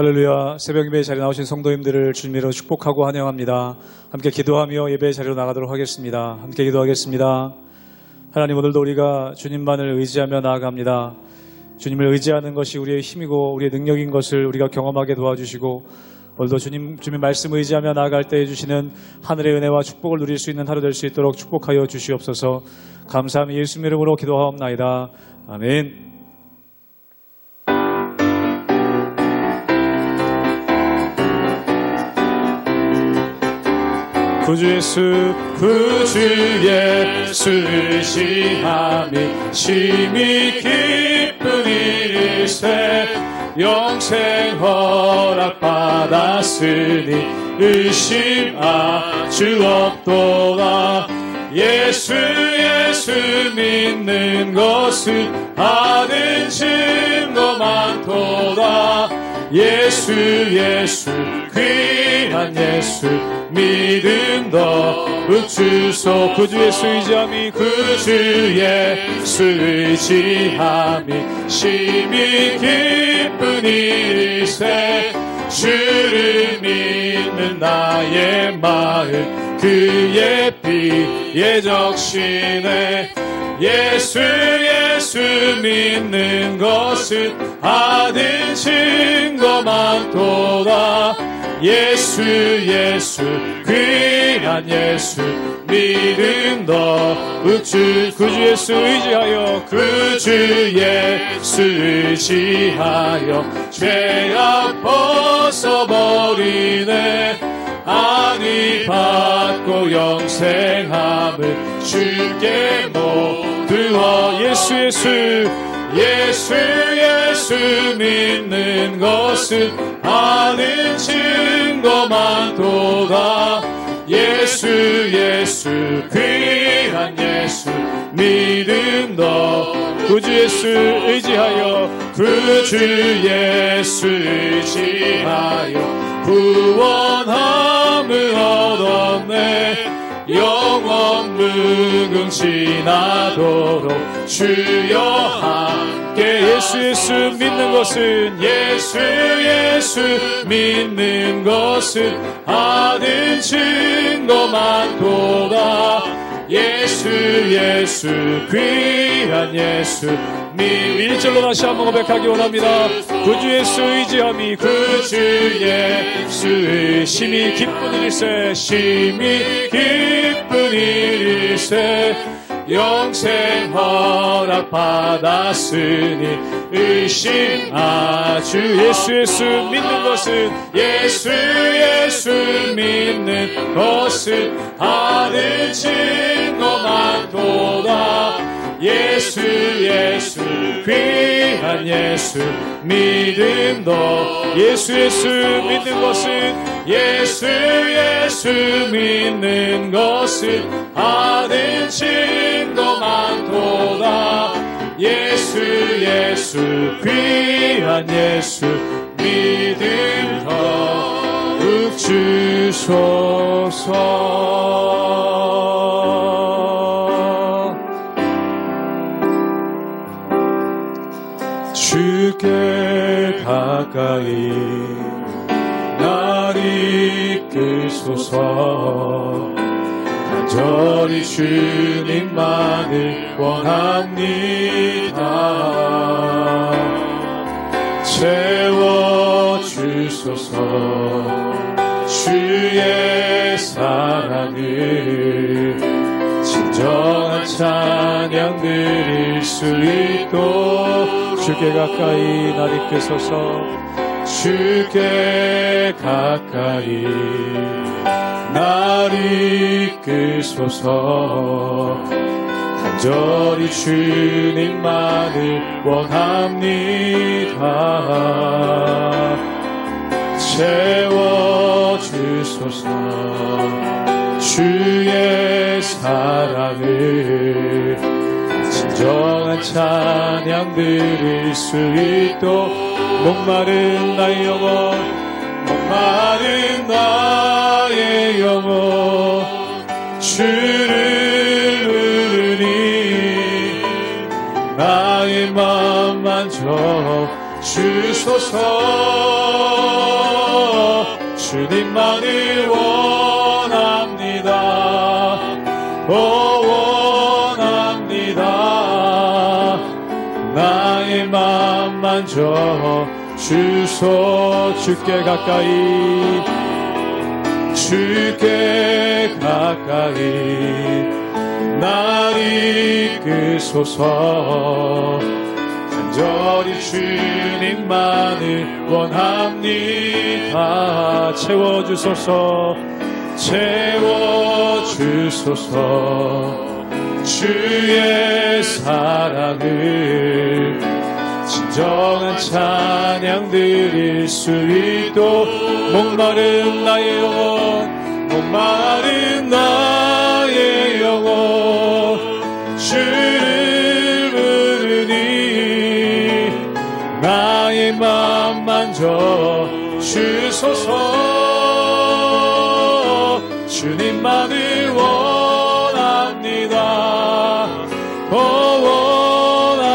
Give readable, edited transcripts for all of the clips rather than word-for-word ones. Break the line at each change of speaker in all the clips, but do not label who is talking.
할렐루야. 새벽 예배 자리에 나오신 성도님들을 주님으로 축복하고 환영합니다. 함께 기도하며 예배 자리로 나가도록 하겠습니다. 함께 기도하겠습니다. 하나님, 오늘도 우리가 주님만을 의지하며 나아갑니다. 주님을 의지하는 것이 우리의 힘이고 우리의 능력인 것을 우리가 경험하게 도와주시고, 오늘도 주님의 말씀 의지하며 나아갈 때 해주시는 하늘의 은혜와 축복을 누릴 수 있는 하루 될 수 있도록 축복하여 주시옵소서. 감사함이 예수님 이름으로 기도하옵나이다. 아멘. 구주 예수 의지함이 심히 기쁜 일일세. 영생 허락받았으니 의심 아주 없도다. 예수 믿는 것은 아는 증거 많도다. 예수 귀한 예수 믿음 더욱 주소. 구주 예수 의지함이 심히 기쁜 일일세. 주를 믿는 나의 마음 그의 피에 적시네. 예수 믿는 것은 아는 증거 많도다. 예수 귀한 예수 믿음 더욱 구주 예수 의지하여 죄악 벗어버리네. 안위 받고 영생함을 주께 모두와. 예수 믿는 것은 아는 증거 많도다. 예수 귀한 예수 믿음 더. 구주 예수 의지하여 구원함을 얻었네. 영원 무궁 지나도록 주여 함께. 예수 믿는 것은 아는 증거 많도다. 예수 귀한 예수 1절로 다시 한번 고백하기 원합니다. 구주 예수 의지함이 심히 기쁜 일일세. 영생 허락받았으니 의심 아주. 예수 믿는 것은 믿는 것은 아는 증거 많도다. 예수 귀한 예수 믿음 더. 예수 믿는 것은 믿는 것은 아는 증거 많도다. 예수 귀한 예수 믿음 더욱 주소서. 주께 가까이 날 이끌소서. 간절히 주님만을 원합니다. 채워주소서. 주의 사랑을 진정한 찬양 드릴 수 있도록. 주께 가까이 날 이끌소서. 주께 가까이 날 이끌소서. 간절히 주님만을 원합니다. 채워주소서. 주의 사랑을 진정한 찬양 드릴 수 있도록. 목마른 나의 영혼 주를 부르니 나의 마음 만져 주소서. 주님만을 원합니다. 원합니다. 나의 맘 만져 주소. 주께 가까이, 주께 가까이 날 이끄소서. 간절히 주님만을 원합니다. 채워주소서. 채워주소서. 주의 사랑을 진정한 찬양 드릴 수 있도록. 목마른 나의 영혼, 목마른 나의 영혼 주를 부르니 나의 맘 만져 주소서. 주님만을 원합니다. 원합니다.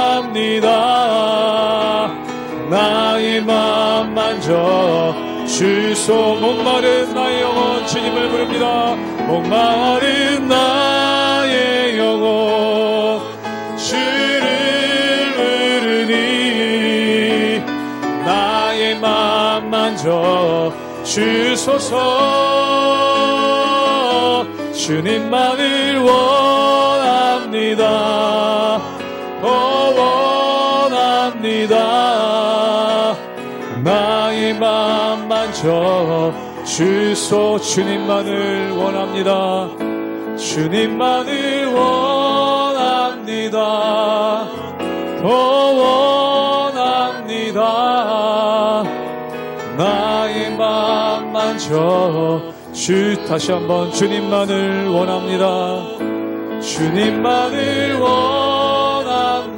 나의 맘 만져 주소. 목마른 나의 영혼 주님을 부릅니다. 목마른 나의 영혼 주를 부르니 나의 맘 만져 주소서. 주님만을 원합니다. 원합니다. 나의 맘 만져 주소. 주님만을 원합니다. 주님만을 원합니다. 원합니다. 나의 맘 만져 주. 다시 한번 주님만을 원합니다. 주님만을 원합니다.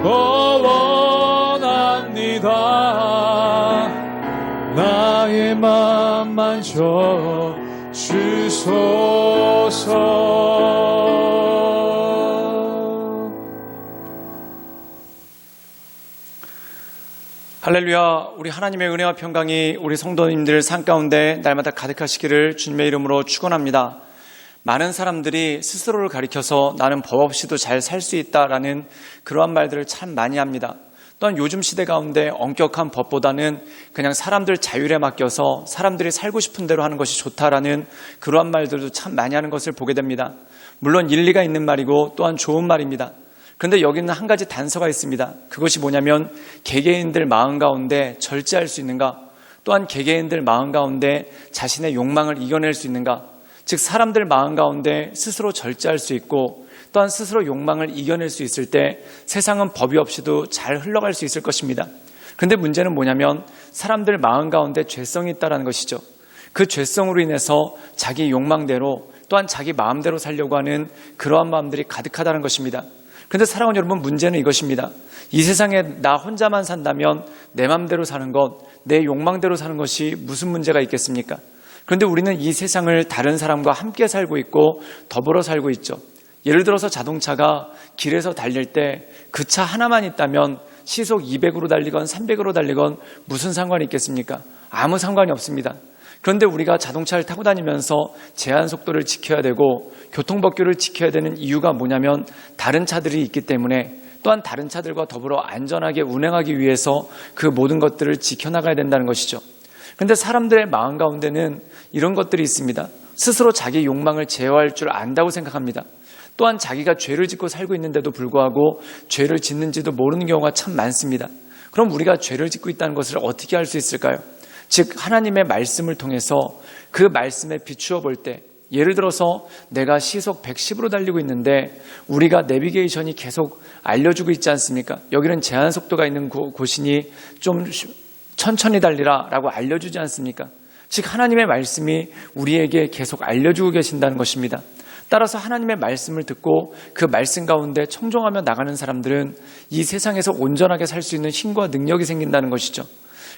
원합니다. 나의 맘 만져 주소서.
할렐루야. 우리 하나님의 은혜와 평강이 우리 성도님들 삶 가운데 날마다 가득하시기를 주님의 이름으로 축원합니다. 많은 사람들이 스스로를 가리켜서 나는 법 없이도 잘 살 수 있다라는 그러한 말들을 참 많이 합니다. 또한 요즘 시대 가운데 엄격한 법보다는 그냥 사람들 자율에 맡겨서 사람들이 살고 싶은 대로 하는 것이 좋다라는 그러한 말들도 참 많이 하는 것을 보게 됩니다. 물론 일리가 있는 말이고 또한 좋은 말입니다. 그런데 여기는 한 가지 단서가 있습니다. 그것이 뭐냐면 개개인들 마음 가운데 절제할 수 있는가, 또한 개개인들 마음 가운데 자신의 욕망을 이겨낼 수 있는가. 즉 사람들 마음 가운데 스스로 절제할 수 있고 또한 스스로 욕망을 이겨낼 수 있을 때 세상은 법이 없이도 잘 흘러갈 수 있을 것입니다. 그런데 문제는 뭐냐면 사람들 마음 가운데 죄성이 있다는 것이죠. 그 죄성으로 인해서 자기 욕망대로 또한 자기 마음대로 살려고 하는 그러한 마음들이 가득하다는 것입니다. 그런데 사랑하는 여러분, 문제는 이것입니다. 이 세상에 나 혼자만 산다면 내 마음대로 사는 것, 내 욕망대로 사는 것이 무슨 문제가 있겠습니까? 그런데 우리는 이 세상을 다른 사람과 함께 살고 있고 더불어 살고 있죠. 예를 들어서 자동차가 길에서 달릴 때 그 차 하나만 있다면 시속 200으로 달리건 300으로 달리건 무슨 상관이 있겠습니까? 아무 상관이 없습니다. 그런데 우리가 자동차를 타고 다니면서 제한 속도를 지켜야 되고 교통법규를 지켜야 되는 이유가 뭐냐면 다른 차들이 있기 때문에, 또한 다른 차들과 더불어 안전하게 운행하기 위해서 그 모든 것들을 지켜나가야 된다는 것이죠. 그런데 사람들의 마음 가운데는 이런 것들이 있습니다. 스스로 자기 욕망을 제어할 줄 안다고 생각합니다. 또한 자기가 죄를 짓고 살고 있는데도 불구하고 죄를 짓는지도 모르는 경우가 참 많습니다. 그럼 우리가 죄를 짓고 있다는 것을 어떻게 알 수 있을까요? 즉 하나님의 말씀을 통해서 그 말씀에 비추어 볼 때, 예를 들어서 내가 시속 110으로 달리고 있는데 우리가 내비게이션이 계속 알려주고 있지 않습니까? 여기는 제한 속도가 있는 곳이니 좀 천천히 달리라 라고 알려주지 않습니까? 즉 하나님의 말씀이 우리에게 계속 알려주고 계신다는 것입니다. 따라서 하나님의 말씀을 듣고 그 말씀 가운데 청종하며 나가는 사람들은 이 세상에서 온전하게 살 수 있는 힘과 능력이 생긴다는 것이죠.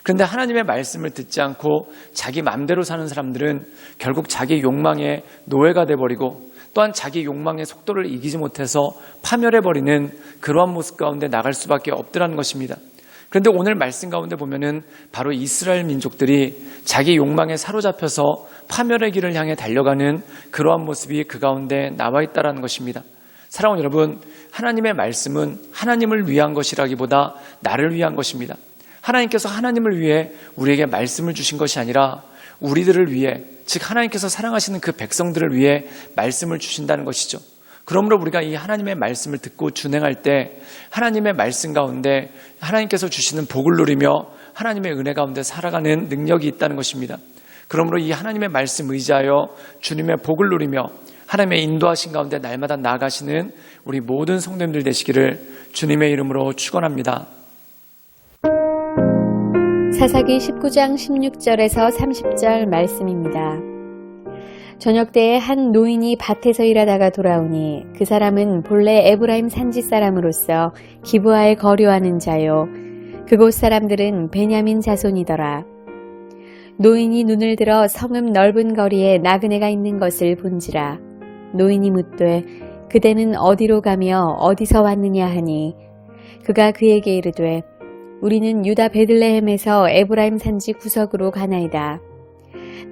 그런데 하나님의 말씀을 듣지 않고 자기 마음대로 사는 사람들은 결국 자기 욕망의 노예가 돼버리고 또한 자기 욕망의 속도를 이기지 못해서 파멸해버리는 그러한 모습 가운데 나갈 수밖에 없더라는 것입니다. 그런데 오늘 말씀 가운데 보면은 바로 이스라엘 민족들이 자기 욕망에 사로잡혀서 파멸의 길을 향해 달려가는 그러한 모습이 그 가운데 나와 있다는 것입니다. 사랑하는 여러분, 하나님의 말씀은 하나님을 위한 것이라기보다 나를 위한 것입니다. 하나님께서 하나님을 위해 우리에게 말씀을 주신 것이 아니라 우리들을 위해, 즉 하나님께서 사랑하시는 그 백성들을 위해 말씀을 주신다는 것이죠. 그러므로 우리가 이 하나님의 말씀을 듣고 준행할 때 하나님의 말씀 가운데 하나님께서 주시는 복을 누리며 하나님의 은혜 가운데 살아가는 능력이 있다는 것입니다. 그러므로 이 하나님의 말씀 의지하여 주님의 복을 누리며 하나님의 인도하신 가운데 날마다 나아가시는 우리 모든 성도님들 되시기를 주님의 이름으로 축원합니다.
사사기 19장 16절에서 30절 말씀입니다. 저녁 때에 한 노인이 밭에서 일하다가 돌아오니 그 사람은 본래 에브라임 산지 사람으로서 기브아에 거류하는 자요. 그곳 사람들은 베냐민 자손이더라. 노인이 눈을 들어 성읍 넓은 거리에 나그네가 있는 것을 본지라. 노인이 묻되 그대는 어디로 가며 어디서 왔느냐 하니 그가 그에게 이르되 우리는 유다 베들레헴에서 에브라임 산지 구석으로 가나이다.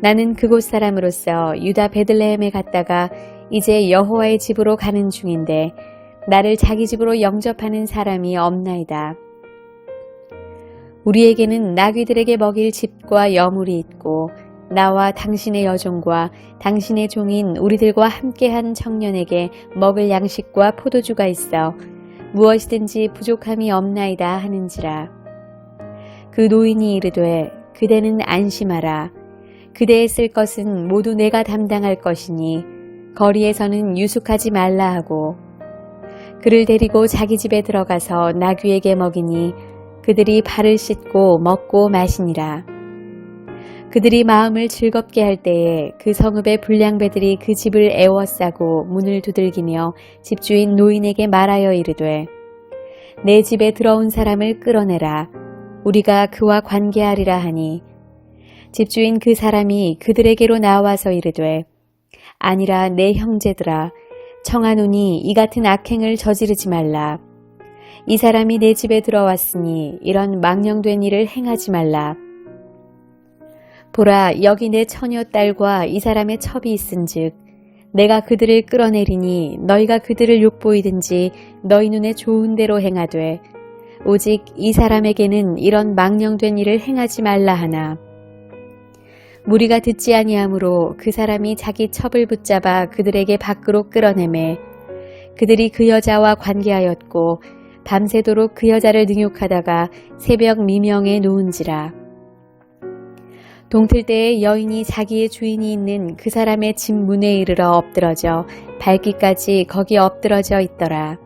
나는 그곳 사람으로서 유다 베들레헴에 갔다가 이제 여호와의 집으로 가는 중인데 나를 자기 집으로 영접하는 사람이 없나이다. 우리에게는 나귀들에게 먹일 집과 여물이 있고 나와 당신의 여종과 당신의 종인 우리들과 함께한 청년에게 먹을 양식과 포도주가 있어 무엇이든지 부족함이 없나이다 하는지라. 그 노인이 이르되 그대는 안심하라. 그대의 쓸 것은 모두 내가 담당할 것이니 거리에서는 유숙하지 말라 하고 그를 데리고 자기 집에 들어가서 나귀에게 먹이니 그들이 발을 씻고 먹고 마시니라. 그들이 마음을 즐겁게 할 때에 그 성읍의 불량배들이 그 집을 애워싸고 문을 두들기며 집주인 노인에게 말하여 이르되 내 집에 들어온 사람을 끌어내라. 우리가 그와 관계하리라 하니 집주인 그 사람이 그들에게로 나와서 이르되 아니라 내 형제들아 청하노니 이 같은 악행을 저지르지 말라. 이 사람이 내 집에 들어왔으니 이런 망령된 일을 행하지 말라. 보라 여기 내 처녀 딸과 이 사람의 첩이 있은즉 내가 그들을 끌어내리니 너희가 그들을 욕보이든지 너희 눈에 좋은 대로 행하되 오직 이 사람에게는 이런 망령된 일을 행하지 말라 하나. 무리가 듣지 아니하므로 그 사람이 자기 첩을 붙잡아 그들에게 밖으로 끌어내매 그들이 그 여자와 관계하였고 밤새도록 그 여자를 능욕하다가 새벽 미명에 놓은지라. 동틀 때에 여인이 자기의 주인이 있는 그 사람의 집 문에 이르러 엎드러져 발기까지 거기 엎드러져 있더라.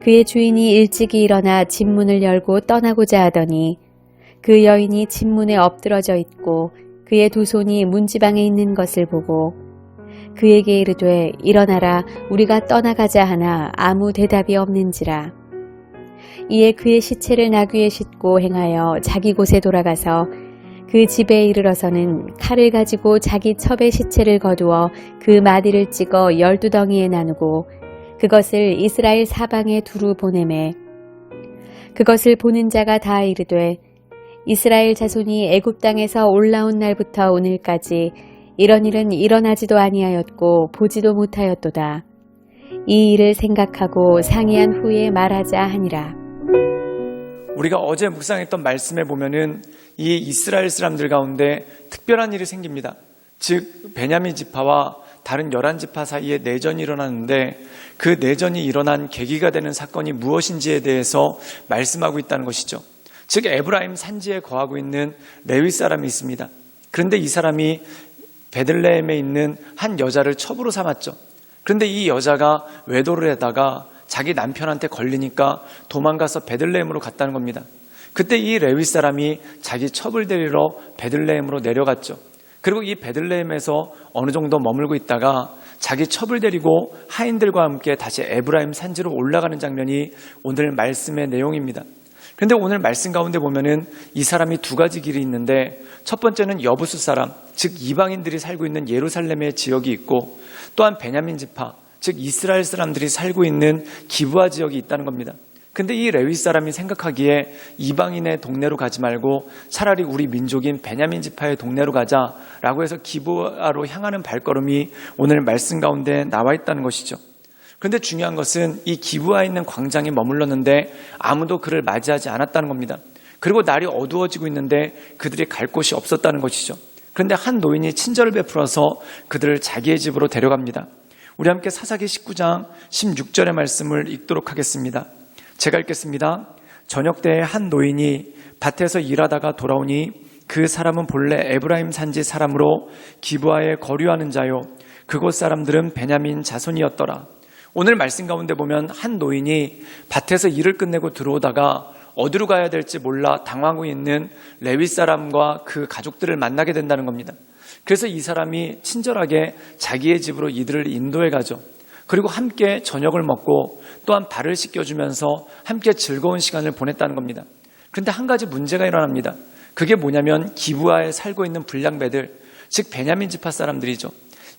그의 주인이 일찍이 일어나 집 문을 열고 떠나고자 하더니 그 여인이 집 문에 엎드러져 있고 그의 두 손이 문지방에 있는 것을 보고 그에게 이르되 일어나라 우리가 떠나가자 하나 아무 대답이 없는지라. 이에 그의 시체를 나귀에 싣고 행하여 자기 곳에 돌아가서 그 집에 이르러서는 칼을 가지고 자기 첩의 시체를 거두어 그 마디를 찍어 12덩이에 나누고 그것을 이스라엘 사방에 두루 보내매 그것을 보는 자가 다 이르되 이스라엘 자손이 애굽 땅에서 올라온 날부터 오늘까지 이런 일은 일어나지도 아니하였고 보지도 못하였도다. 이 일을 생각하고 상의한 후에 말하자 하니라.
우리가 어제 묵상했던 말씀에 보면은 이 이스라엘 사람들 가운데 특별한 일이 생깁니다. 즉 베냐민 지파와 다른 11지파 사이에 내전이 일어났는데 그 내전이 일어난 계기가 되는 사건이 무엇인지에 대해서 말씀하고 있다는 것이죠. 즉 에브라임 산지에 거하고 있는 레위 사람이 있습니다. 그런데 이 사람이 베들레헴에 있는 한 여자를 첩으로 삼았죠. 그런데 이 여자가 외도를 하다가 자기 남편한테 걸리니까 도망가서 베들레헴으로 갔다는 겁니다. 그때 이 레위 사람이 자기 첩을 데리러 베들레헴으로 내려갔죠. 그리고 이 베들레헴에서 어느 정도 머물고 있다가 자기 첩을 데리고 하인들과 함께 다시 에브라임 산지로 올라가는 장면이 오늘 말씀의 내용입니다. 그런데 오늘 말씀 가운데 보면은 이 사람이 두 가지 길이 있는데, 첫 번째는 여부수 사람, 즉 이방인들이 살고 있는 예루살렘의 지역이 있고, 또한 베냐민 지파, 즉 이스라엘 사람들이 살고 있는 기브아 지역이 있다는 겁니다. 근데 이 레위 사람이 생각하기에 이방인의 동네로 가지 말고 차라리 우리 민족인 베냐민 지파의 동네로 가자라고 해서 기브아로 향하는 발걸음이 오늘 말씀 가운데 나와 있다는 것이죠. 그런데 중요한 것은 이 기브아에 있는 광장에 머물렀는데 아무도 그를 맞이하지 않았다는 겁니다. 그리고 날이 어두워지고 있는데 그들이 갈 곳이 없었다는 것이죠. 그런데 한 노인이 친절을 베풀어서 그들을 자기의 집으로 데려갑니다. 우리 함께 사사기 19장 16절의 말씀을 읽도록 하겠습니다. 제가 읽겠습니다. 저녁 때에 한 노인이 밭에서 일하다가 돌아오니 그 사람은 본래 에브라임 산지 사람으로 기브아에 거류하는 자요, 그곳 사람들은 베냐민 자손이었더라. 오늘 말씀 가운데 보면 한 노인이 밭에서 일을 끝내고 들어오다가 어디로 가야 될지 몰라 당하고 있는 레위 사람과 그 가족들을 만나게 된다는 겁니다. 그래서 이 사람이 친절하게 자기의 집으로 이들을 인도해 가죠. 그리고 함께 저녁을 먹고 또한 발을 씻겨주면서 함께 즐거운 시간을 보냈다는 겁니다. 그런데 한 가지 문제가 일어납니다. 그게 뭐냐면 기브아에 살고 있는 불량배들, 즉 베냐민 지파 사람들이죠.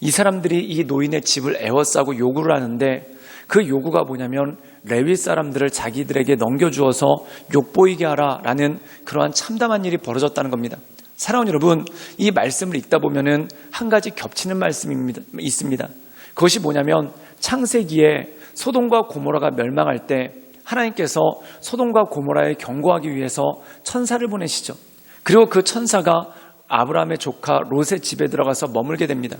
이 사람들이 이 노인의 집을 에워싸고 요구를 하는데, 그 요구가 뭐냐면 레위 사람들을 자기들에게 넘겨주어서 욕보이게 하라라는 그러한 참담한 일이 벌어졌다는 겁니다. 사랑하는 여러분, 이 말씀을 읽다 보면은 한 가지 겹치는 말씀이 있습니다. 그것이 뭐냐면 창세기에 소돔과 고모라가 멸망할 때 하나님께서 소돔과 고모라에 경고하기 위해서 천사를 보내시죠. 그리고 그 천사가 아브라함의 조카 롯의 집에 들어가서 머물게 됩니다.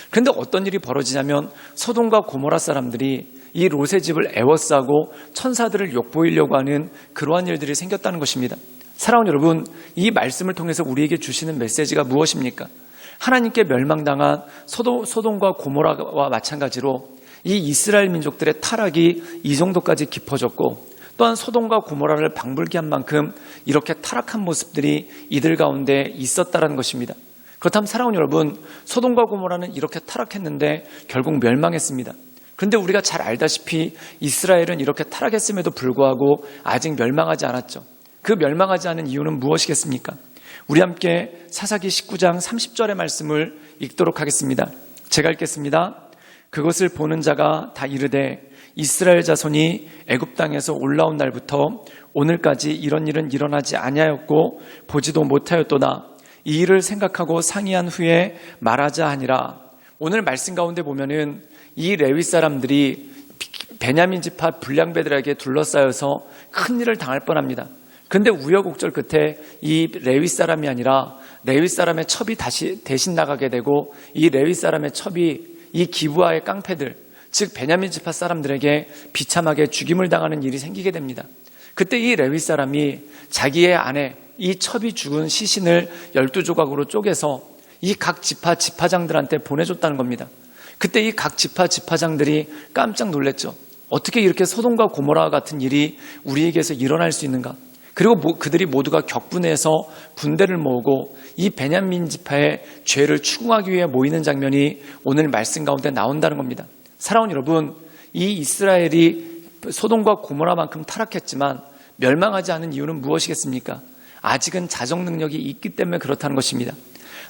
그런데 어떤 일이 벌어지냐면 소돔과 고모라 사람들이 이 롯의 집을 에워싸고 천사들을 욕보이려고 하는 그러한 일들이 생겼다는 것입니다. 사랑하는 여러분, 이 말씀을 통해서 우리에게 주시는 메시지가 무엇입니까? 하나님께 멸망당한 소돔과 고모라와 마찬가지로 이 이스라엘 민족들의 타락이 이 정도까지 깊어졌고, 또한 소돔과 고모라를 방불케 한 만큼 이렇게 타락한 모습들이 이들 가운데 있었다는 것입니다. 그렇다면 사랑하는 여러분, 소돔과 고모라는 이렇게 타락했는데 결국 멸망했습니다. 그런데 우리가 잘 알다시피 이스라엘은 이렇게 타락했음에도 불구하고 아직 멸망하지 않았죠. 그 멸망하지 않은 이유는 무엇이겠습니까? 우리 함께 사사기 19장 30절의 말씀을 읽도록 하겠습니다. 제가 읽겠습니다. 그것을 보는 자가 다 이르되 이스라엘 자손이 애굽 땅에서 올라온 날부터 오늘까지 이런 일은 일어나지 아니하였고 보지도 못하였도다. 이 일을 생각하고 상의한 후에 말하자 하니라. 오늘 말씀 가운데 보면은 이 레위 사람들이 베냐민 지파 불량배들에게 둘러싸여서 큰 일을 당할 뻔합니다. 그런데 우여곡절 끝에 이 레위 사람이 아니라 레위 사람의 첩이 다시 대신 나가게 되고, 이 레위 사람의 첩이 이 기브아의 깡패들, 즉 베냐민 지파 사람들에게 비참하게 죽임을 당하는 일이 생기게 됩니다. 그때 이 레위 사람이 자기의 아내, 이 첩이 죽은 시신을 12조각으로 쪼개서 이 각 지파 지파장들한테 보내줬다는 겁니다. 그때 이 각 지파 지파장들이 깜짝 놀랐죠. 어떻게 이렇게 소돔과 고모라 같은 일이 우리에게서 일어날 수 있는가? 그리고 그들이 모두가 격분해서 군대를 모으고 이 베냐민 지파의 죄를 추궁하기 위해 모이는 장면이 오늘 말씀 가운데 나온다는 겁니다. 사랑하는 여러분, 이 이스라엘이 소돔과 고모라만큼 타락했지만 멸망하지 않은 이유는 무엇이겠습니까? 아직은 자정 능력이 있기 때문에 그렇다는 것입니다.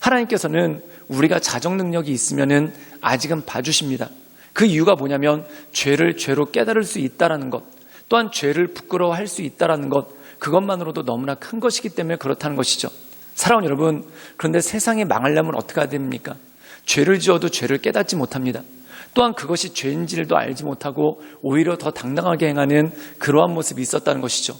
하나님께서는 우리가 자정 능력이 있으면은 아직은 봐주십니다. 그 이유가 뭐냐면 죄를 죄로 깨달을 수 있다라는 것, 또한 죄를 부끄러워할 수 있다라는 것, 그것만으로도 너무나 큰 것이기 때문에 그렇다는 것이죠. 사랑하는 여러분, 그런데 세상이 망하려면 어떻게 해야 됩니까? 죄를 지어도 죄를 깨닫지 못합니다. 또한 그것이 죄인지를 알지 못하고 오히려 더 당당하게 행하는 그러한 모습이 있었다는 것이죠.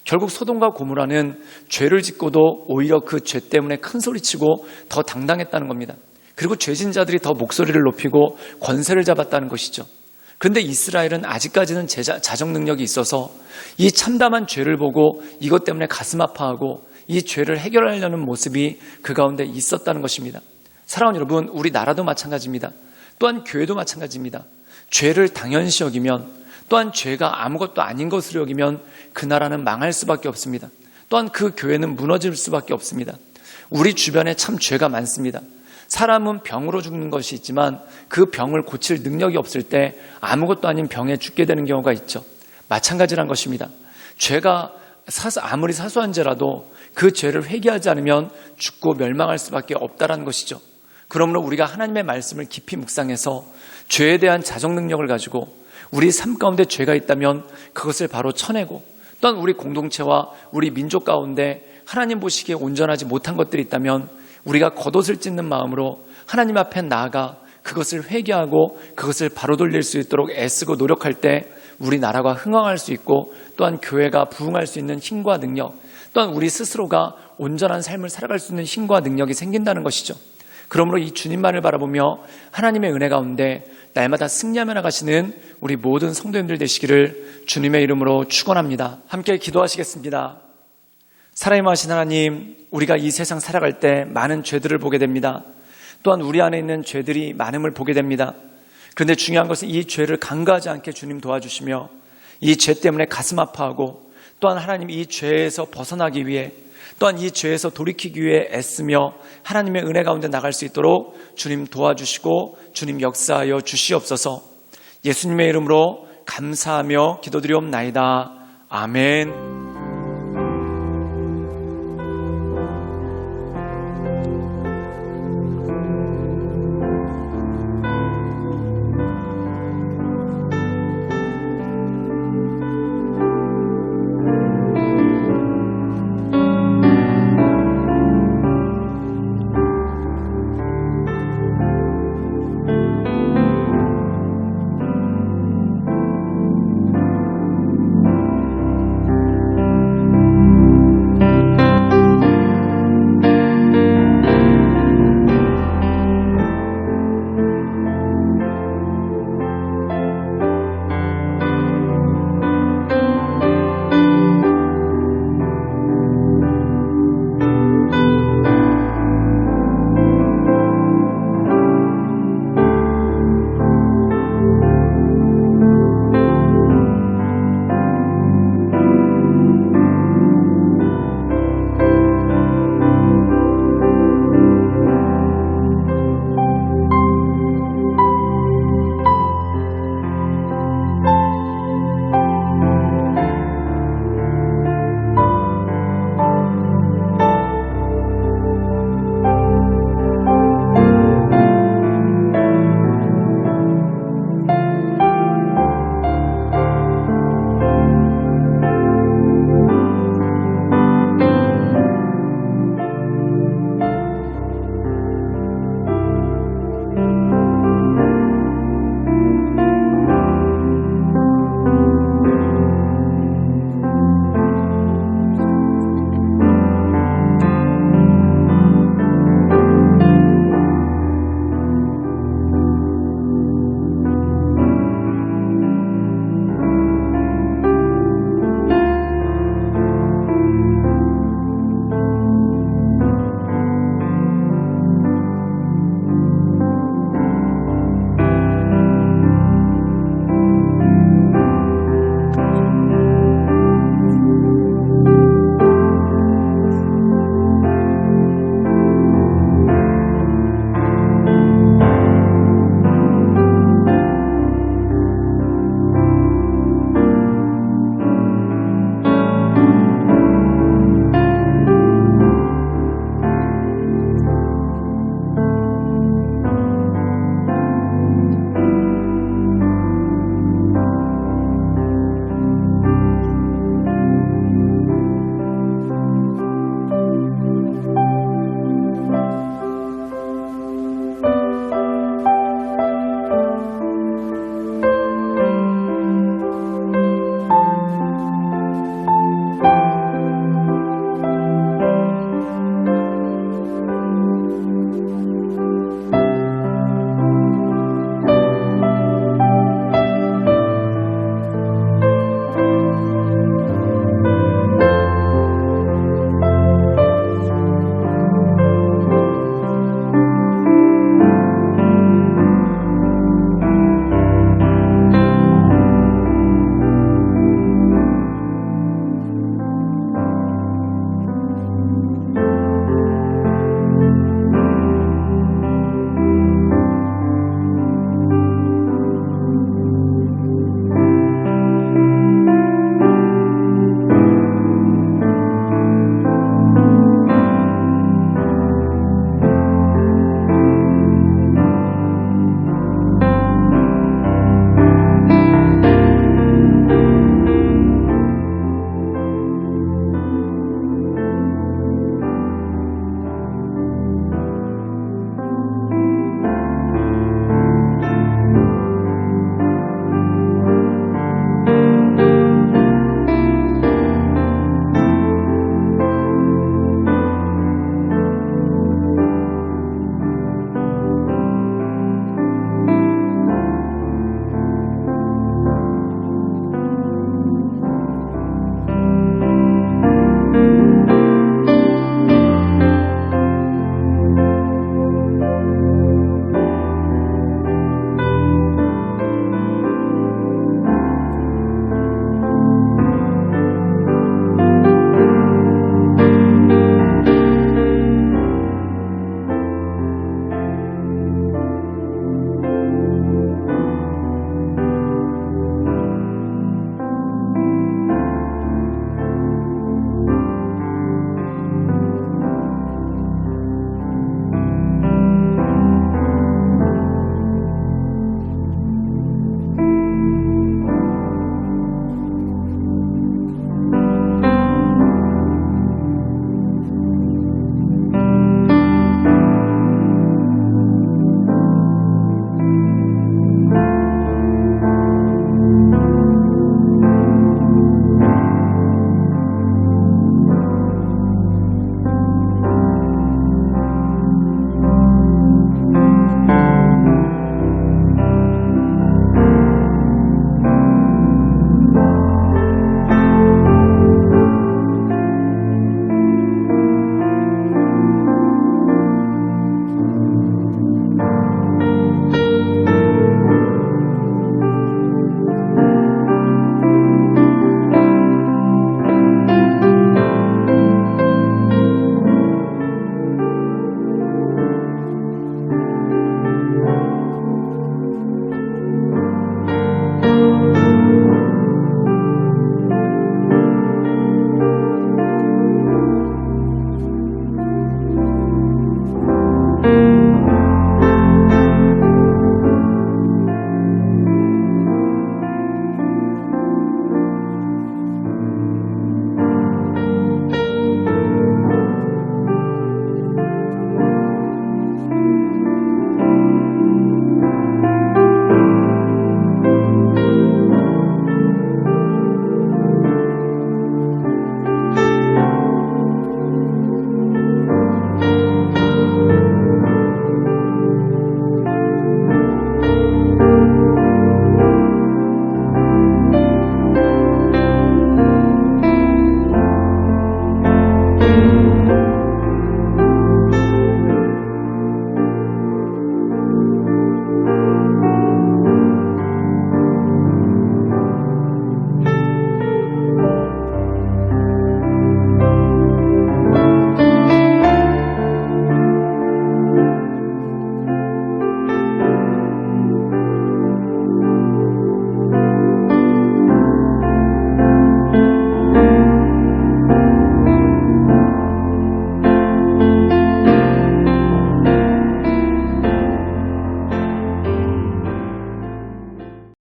결국 소돔과 고모라는 죄를 짓고도 오히려 그 죄 때문에 큰 소리치고 더 당당했다는 겁니다. 그리고 죄진 자들이 더 목소리를 높이고 권세를 잡았다는 것이죠. 그런데 이스라엘은 아직까지는 자정 능력이 있어서 이 참담한 죄를 보고 이것 때문에 가슴 아파하고 이 죄를 해결하려는 모습이 그 가운데 있었다는 것입니다. 사랑하는 여러분, 우리나라도 마찬가지입니다. 또한 교회도 마찬가지입니다. 죄를 당연시 여기면, 또한 죄가 아무것도 아닌 것으로 여기면 그 나라는 망할 수밖에 없습니다. 또한 그 교회는 무너질 수밖에 없습니다. 우리 주변에 참 죄가 많습니다. 사람은 병으로 죽는 것이 있지만 그 병을 고칠 능력이 없을 때 아무것도 아닌 병에 죽게 되는 경우가 있죠. 마찬가지란 것입니다. 죄가 아무리 사소한 죄라도 그 죄를 회개하지 않으면 죽고 멸망할 수밖에 없다라는 것이죠. 그러므로 우리가 하나님의 말씀을 깊이 묵상해서 죄에 대한 자정 능력을 가지고 우리 삶 가운데 죄가 있다면 그것을 바로 쳐내고, 또한 우리 공동체와 우리 민족 가운데 하나님 보시기에 온전하지 못한 것들이 있다면 우리가 겉옷을 찢는 마음으로 하나님 앞에 나아가 그것을 회개하고 그것을 바로 돌릴 수 있도록 애쓰고 노력할 때 우리 나라가 흥왕할 수 있고, 또한 교회가 부흥할 수 있는 힘과 능력, 또한 우리 스스로가 온전한 삶을 살아갈 수 있는 힘과 능력이 생긴다는 것이죠. 그러므로 이 주님만을 바라보며 하나님의 은혜 가운데 날마다 승리하며 나가시는 우리 모든 성도님들 되시기를 주님의 이름으로 축원합니다. 함께 기도하시겠습니다. 살아임하신 하나님, 우리가 이 세상 살아갈 때 많은 죄들을 보게 됩니다. 또한 우리 안에 있는 죄들이 많음을 보게 됩니다. 그런데 중요한 것은 이 죄를 간과하지 않게 주님 도와주시며, 이 죄 때문에 가슴 아파하고, 또한 하나님 이 죄에서 벗어나기 위해, 또한 이 죄에서 돌이키기 위해 애쓰며 하나님의 은혜 가운데 나갈 수 있도록 주님 도와주시고 주님 역사하여 주시옵소서. 예수님의 이름으로 감사하며 기도드리옵나이다. 아멘.